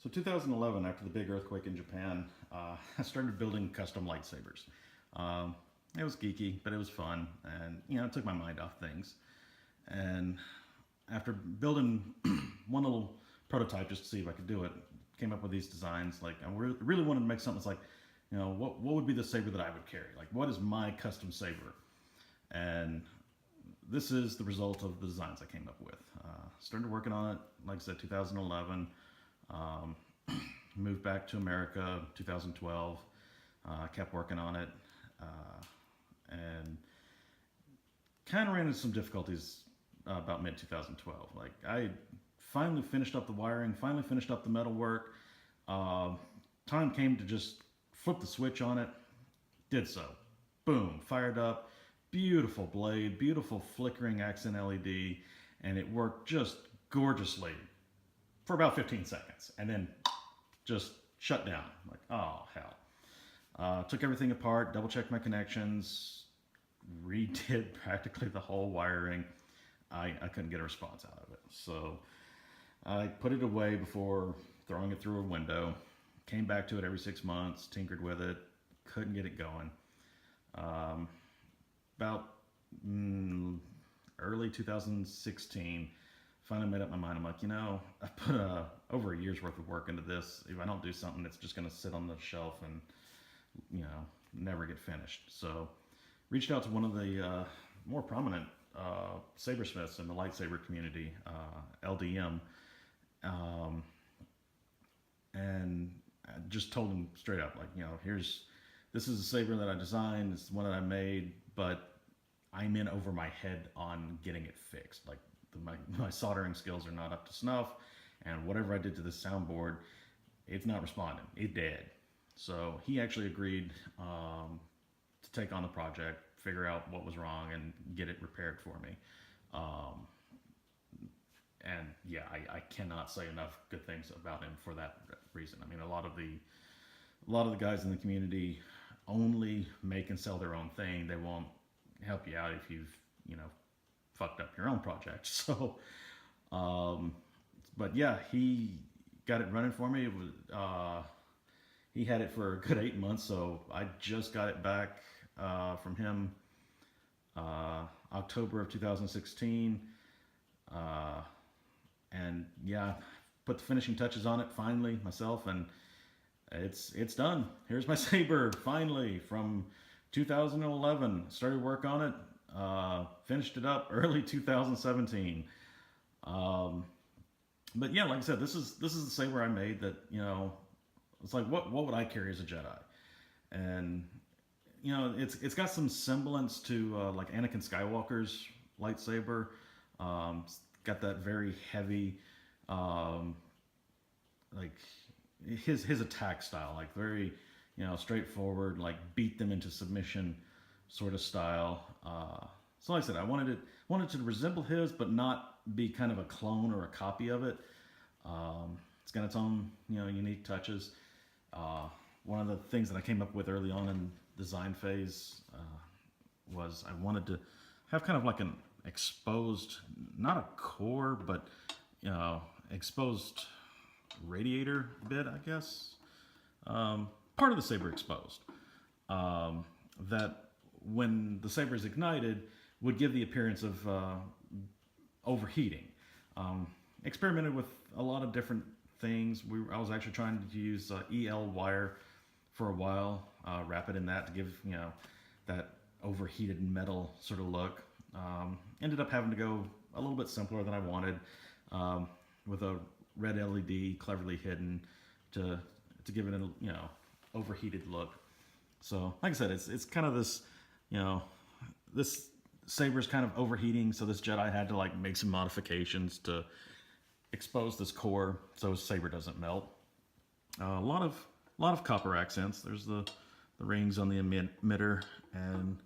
So 2011, after the big earthquake in Japan, I started building custom lightsabers. Um, it was geeky, but it was fun, and it took my mind off things. And after building one little prototype just to see if I could do it, came up with these designs. Like I really wanted to make something that's like, what would be the saber that I would carry? Like what is my custom saber? And this is the result of the designs I came up with. Started working on it, like I said, 2011. Um, moved back to America 2012. Kept working on it, and kind of ran into some difficulties about mid 2012. Like I finally finished up the wiring, finally finished up the metal work. Uh, Time came to just flip the switch on it. Did so. Boom, fired up. Beautiful blade, beautiful flickering accent LED, and it worked just gorgeously for about 15 seconds, and then just shut down. Like, oh hell. Took everything apart, double checked my connections, redid practically the whole wiring. I couldn't get a response out of it. So I put it away before throwing it through a window. Came back to it every 6 months, tinkered with it, couldn't get it going. About early 2016, finally made up my mind. I'm like, I put over a year's worth of work into this. If I don't do something, it's just going to sit on the shelf and, never get finished. So reached out to one of the more prominent sabersmiths in the lightsaber community, LDM, and I just told him straight up, like, this is a saber that I designed, it's the one that I made, but I'm in over my head on getting it fixed. Like my soldering skills are not up to snuff, and whatever I did to this soundboard, it's not responding. It dead. So he actually agreed to take on the project, figure out what was wrong, and get it repaired for me. And yeah, I cannot say enough good things about him for that reason. I mean, a lot of the guys in the community only make and sell their own thing. They won't help you out if you've fucked up your own project. So, but yeah, he got it running for me. It was he had it for a good 8 months, so I just got it back from him October of 2016. And yeah, put the finishing touches on it finally myself, and it's done. Here's my saber finally from 2011. Started work on it, finished it up early 2017. But yeah, like I said, this is the saber I made that it's like what would I carry as a Jedi, and it's got some semblance to like Anakin Skywalker's lightsaber. It's got that very heavy, like his attack style, like very straightforward, like beat them into submission sort of style. So like I said, I wanted to resemble his, but not be kind of a clone or a copy of it. It's got its own unique touches. One of the things that I came up with early on in design phase was I wanted to have kind of like an exposed, not a core, but exposed radiator bit, I guess. Part of the saber exposed. That when the saber is ignited would give the appearance of overheating. Experimented with a lot of different things. I was actually trying to use EL wire for a while, wrap it in that to give that overheated metal sort of look. Ended up having to go a little bit simpler than I wanted, with a red LED cleverly hidden to give it a overheated look. So like I said, it's kind of this this saber's kind of overheating, so this Jedi had to like make some modifications to expose this core so his saber doesn't melt. A lot of copper accents. There's the rings on the emitter, and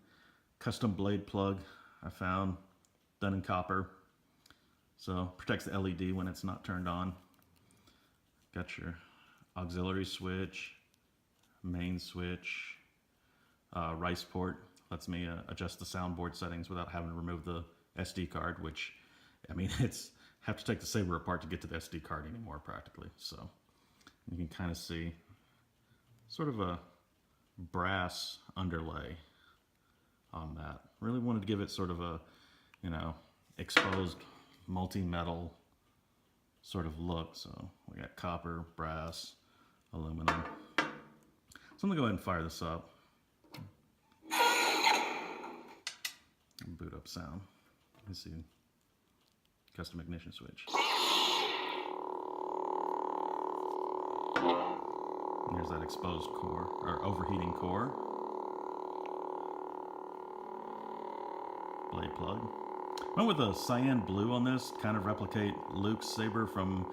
custom blade plug I found done in copper, so protects the LED when it's not turned on. Got your auxiliary switch, main switch, rice port lets me adjust the soundboard settings without having to remove the SD card, which, I mean, have to take the saber apart to get to the SD card anymore practically. So You can kind of see sort of a brass underlay on that. Really wanted to give it sort of a, you know, exposed multi-metal sort of look. So we got copper, brass, aluminum. So I'm gonna go ahead and fire this up. Boot up sound. You can see custom ignition switch. And here's that exposed core, or overheating core. Blade plug. Went with a cyan blue on this, kind of replicate Luke's saber from,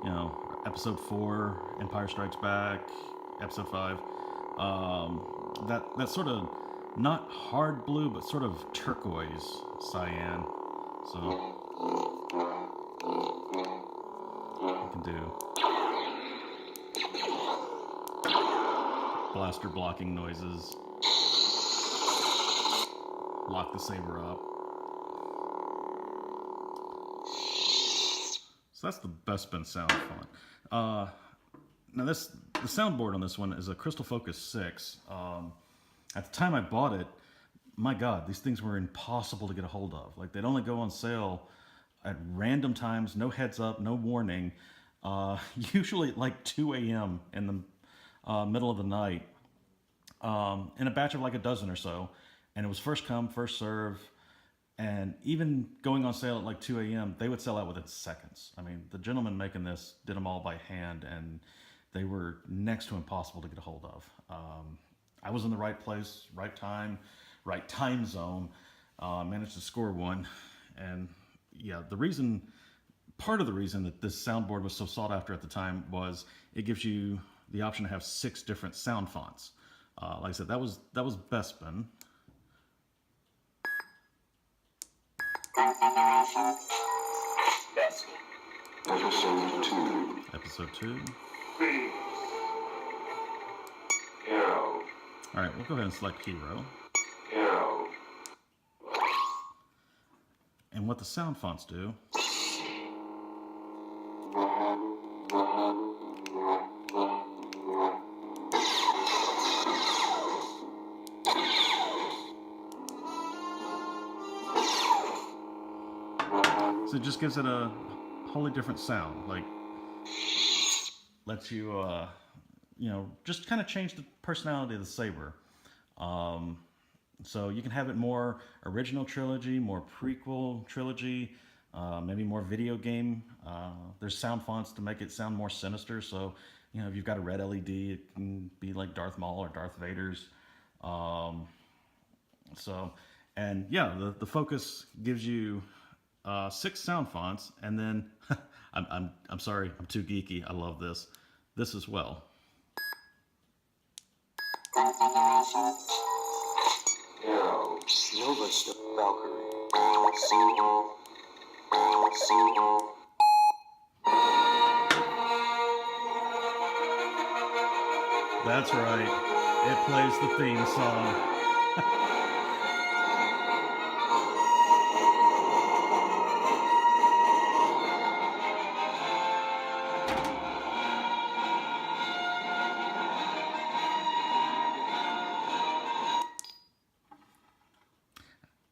you know, episode 4, Empire Strikes Back, episode 5. That sort of not hard blue, but sort of turquoise cyan. So you can do blaster blocking noises, lock the saber up. So that's the best been sound font. Now the soundboard on this one is a Crystal Focus 6. At the time I bought it, my God, these things were impossible to get a hold of. Like, they'd only go on sale at random times, no heads up, no warning. Usually at like 2 a.m. in the middle of the night, in a batch of like a dozen or so. And it was first come, first serve. And even going on sale at like 2 a.m., they would sell out within seconds. I mean, the gentleman making this did them all by hand, and they were next to impossible to get a hold of. I was in the right place, right time zone, managed to score one. And yeah, part of the reason that this soundboard was so sought after at the time was it gives you the option to have 6 different sound fonts. Like I said, that was Bespin. Episode 2. Hero. All right, we'll go ahead and select Hero. Hero. And what the sound fonts do so it just gives it a wholly different sound. Like, lets you, you know, just kind of change the personality of the saber. So you can have it more original trilogy, more prequel trilogy, maybe more video game. There's sound fonts to make it sound more sinister. So, you know, if you've got a red LED, it can be like Darth Maul or Darth Vader's. And yeah, the Focus gives you 6 sound fonts, and then I'm sorry, I'm too geeky. I love this as well. Hero. Nova Valkyrie. That's right. It plays the theme song.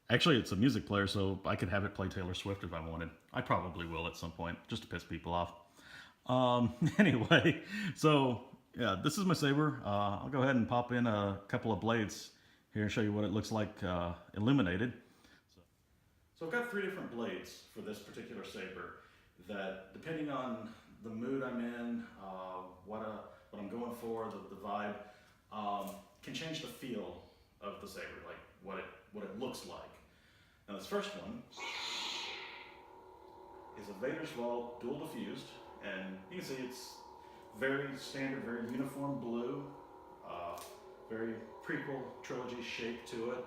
Actually, it's a music player, so I could have it play Taylor Swift if I wanted. I probably will at some point, just to piss people off. Anyway, so yeah, this is my saber. I'll go ahead and pop in a couple of blades here and show you what it looks like illuminated. So I've got 3 different blades for this particular saber that, depending on the mood I'm in, what I'm going for, the vibe, can change the feel of the saber, like what it looks like. Now this first one is a Vader's Vault dual diffused, and you can see it's very standard, very uniform blue, very prequel trilogy shape to it.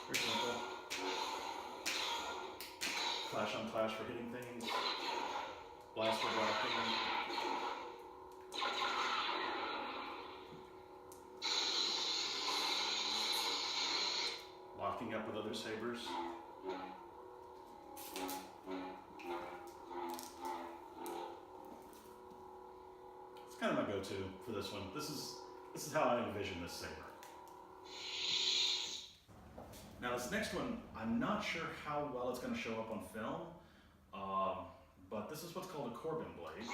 Very simple. Flash on flash for hitting things, blast for blocking. Locking up with other sabers. kind of my go-to for this one. This is how I envision this saber. Now this next one, I'm not sure how well it's going to show up on film, but this is what's called a Corbin blade.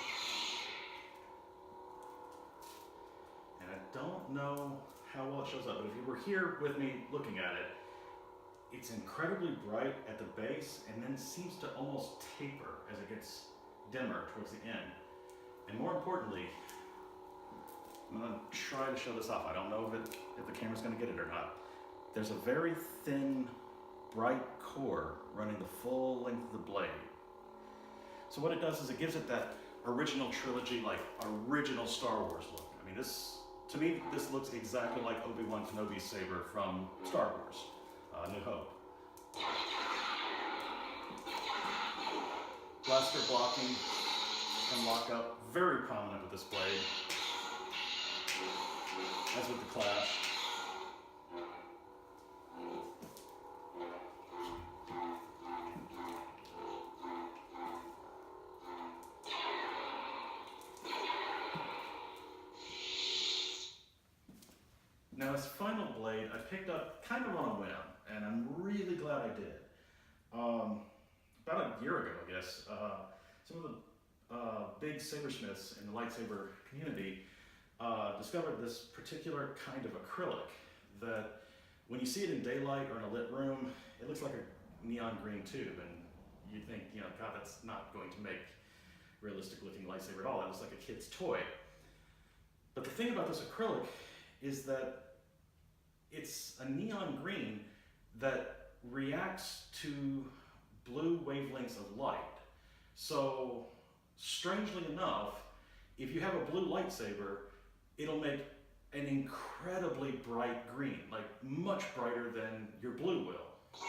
And I don't know how well it shows up, but if you were here with me looking at it, it's incredibly bright at the base and then seems to almost taper as it gets dimmer towards the end. And more importantly, I'm going to try to show this off. I don't know if the camera's going to get it or not. There's a very thin, bright core running the full length of the blade. So what it does is it gives it that original trilogy, like original Star Wars look. I mean, to me, this looks exactly like Obi-Wan Kenobi's saber from Star Wars, New Hope. Blaster blocking and lock up, very prominent with this blade, as with the Clash. Now this final blade I picked up kind of on a whim, and I'm really glad I did. About a year ago, I guess, some of the big sabersmiths in the lightsaber community discovered this particular kind of acrylic that when you see it in daylight or in a lit room, it looks like a neon green tube, and you think, you know, God, that's not going to make realistic looking lightsaber at all. That looks like a kid's toy. But the thing about this acrylic is that it's a neon green that reacts to blue wavelengths of light. So, strangely enough, if you have a blue lightsaber, it'll make an incredibly bright green, like much brighter than your blue will.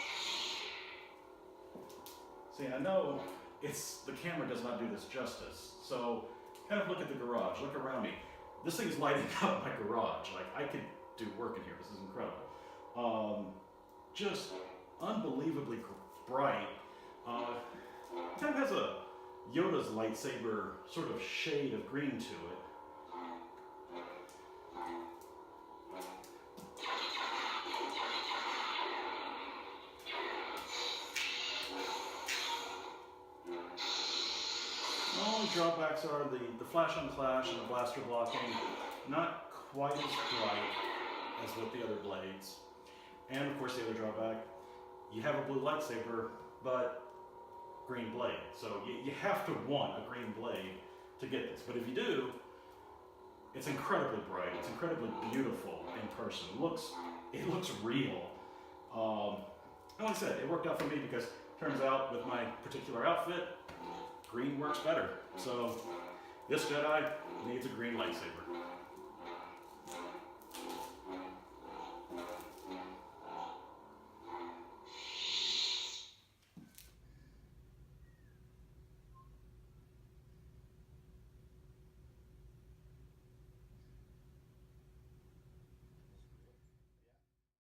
See, I know the camera does not do this justice, so kind of look at the garage, look around me. This thing is lighting up my garage. Like, I could do work in here. This is incredible. Just unbelievably bright. Kind of has a Yoda's lightsaber sort of shade of green to it. The only drawbacks are the flash on clash and the blaster blocking, not quite as bright as with the other blades. And of course the other drawback, you have a blue lightsaber, but green blade. So you have to want a green blade to get this. But if you do, it's incredibly bright, it's incredibly beautiful in person. It looks real. And like I said, it worked out for me because turns out with my particular outfit, green works better. So this Jedi needs a green lightsaber.